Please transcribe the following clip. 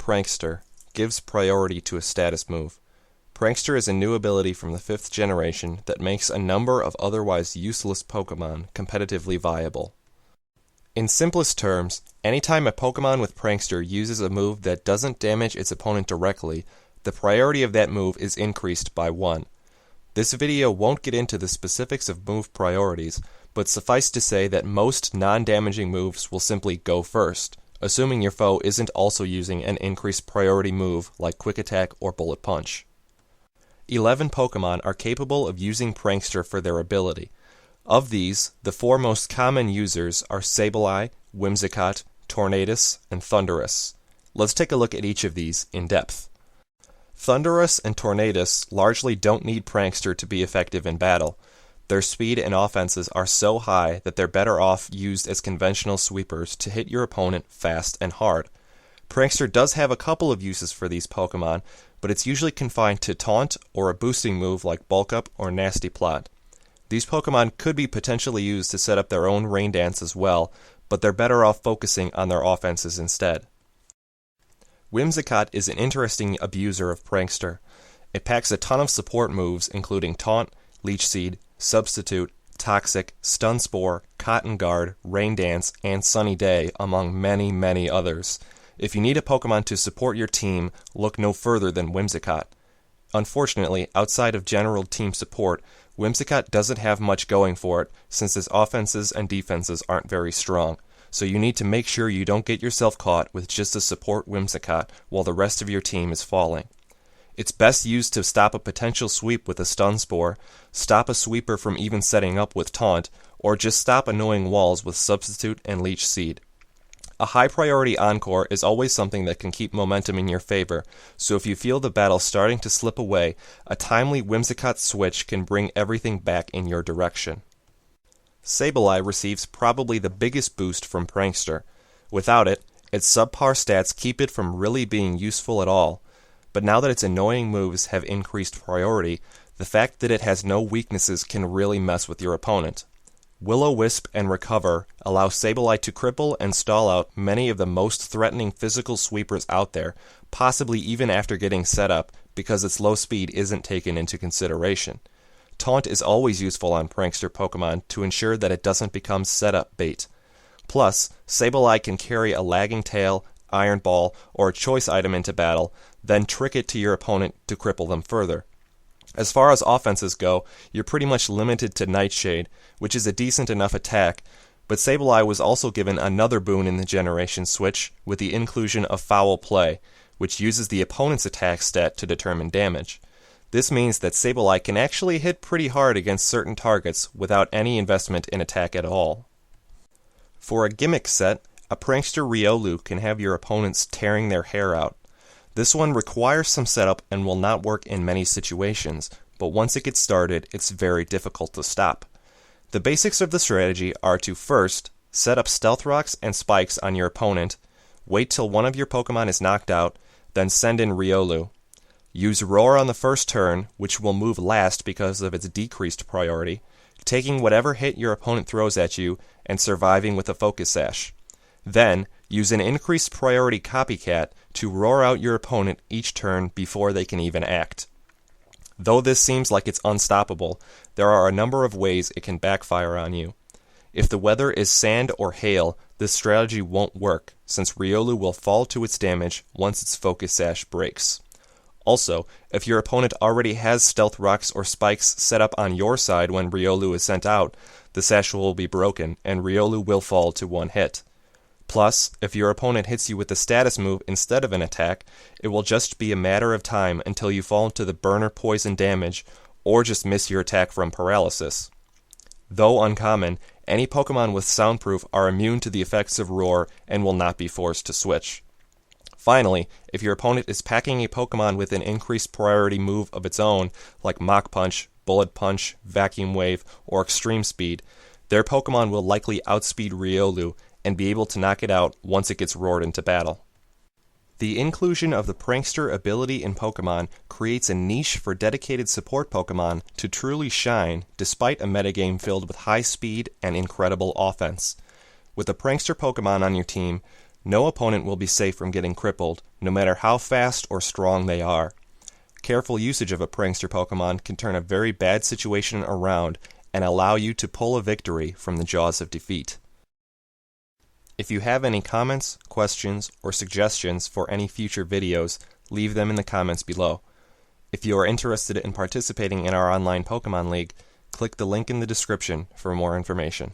Prankster gives priority to a status move. Prankster is a new ability from the 5th generation that makes a number of otherwise useless Pokemon competitively viable. In simplest terms, anytime a Pokemon with Prankster uses a move that doesn't damage its opponent directly, the priority of that move is increased by 1. This video won't get into the specifics of move priorities, but suffice to say that most non-damaging moves will simply go first, assuming your foe isn't also using an increased priority move like Quick Attack or Bullet Punch. 11 Pokemon are capable of using Prankster for their ability. Of these, the 4 most common users are Sableye, Whimsicott, Tornadus, and Thundurus. Let's take a look at each of these in depth. Thundurus and Tornadus largely don't need Prankster to be effective in battle. Their speed and offenses are so high that they're better off used as conventional sweepers to hit your opponent fast and hard. Prankster does have a couple of uses for these Pokemon, but it's usually confined to Taunt or a boosting move like Bulk Up or Nasty Plot. These Pokemon could be potentially used to set up their own Rain Dance as well, but they're better off focusing on their offenses instead. Whimsicott is an interesting abuser of Prankster. It packs a ton of support moves including Taunt, Leech Seed, Substitute, Toxic, Stun Spore, Cotton Guard, Rain Dance, and Sunny Day, among many, many others. If you need a Pokemon to support your team, look no further than Whimsicott. Unfortunately, outside of general team support, Whimsicott doesn't have much going for it since its offenses and defenses aren't very strong, so you need to make sure you don't get yourself caught with just a support Whimsicott while the rest of your team is falling. It's best used to stop a potential sweep with a Stun Spore, stop a sweeper from even setting up with Taunt, or just stop annoying walls with Substitute and Leech Seed. A high priority Encore is always something that can keep momentum in your favor, so if you feel the battle starting to slip away, a timely Whimsicott switch can bring everything back in your direction. Sableye receives probably the biggest boost from Prankster. Without it, its subpar stats keep it from really being useful at all, but now that its annoying moves have increased priority, the fact that it has no weaknesses can really mess with your opponent. Will-O-Wisp and Recover allow Sableye to cripple and stall out many of the most threatening physical sweepers out there, possibly even after getting set up, because its low speed isn't taken into consideration. Taunt is always useful on Prankster Pokemon to ensure that it doesn't become setup bait. Plus, Sableye can carry a lagging tail, Iron Ball, or a choice item into battle, then trick it to your opponent to cripple them further. As far as offenses go, you're pretty much limited to Nightshade, which is a decent enough attack, but Sableye was also given another boon in the Generation Switch with the inclusion of Foul Play, which uses the opponent's attack stat to determine damage. This means that Sableye can actually hit pretty hard against certain targets without any investment in attack at all. For a Gimmick set, a Prankster Riolu can have your opponents tearing their hair out. This one requires some setup and will not work in many situations, but once it gets started, it's very difficult to stop. The basics of the strategy are to first, set up Stealth Rocks and Spikes on your opponent, wait till one of your Pokemon is knocked out, then send in Riolu. Use Roar on the first turn, which will move last because of its decreased priority, taking whatever hit your opponent throws at you and surviving with a Focus Sash. Then, use an increased priority Copycat to roar out your opponent each turn before they can even act. Though this seems like it's unstoppable, there are a number of ways it can backfire on you. If the weather is sand or hail, this strategy won't work, since Riolu will fall to its damage once its Focus Sash breaks. Also, if your opponent already has Stealth Rocks or Spikes set up on your side when Riolu is sent out, the sash will be broken, and Riolu will fall to one hit. Plus, if your opponent hits you with a status move instead of an attack, it will just be a matter of time until you fall into the burner poison damage, or just miss your attack from paralysis. Though uncommon, any Pokemon with Soundproof are immune to the effects of Roar and will not be forced to switch. Finally, if your opponent is packing a Pokemon with an increased priority move of its own, like Mach Punch, Bullet Punch, Vacuum Wave, or Extreme Speed, their Pokemon will likely outspeed Riolu and be able to knock it out once it gets roared into battle. The inclusion of the Prankster ability in Pokemon creates a niche for dedicated support Pokemon to truly shine despite a metagame filled with high speed and incredible offense. With a Prankster Pokemon on your team, No opponent will be safe from getting crippled, no matter how fast or strong they are. Careful usage of a prankster Pokemon can turn a very bad situation around and allow you to pull a victory from the jaws of defeat. If you have any comments, questions, or suggestions for any future videos, leave them in the comments below. If you are interested in participating in our online Pokemon League, click the link in the description for more information.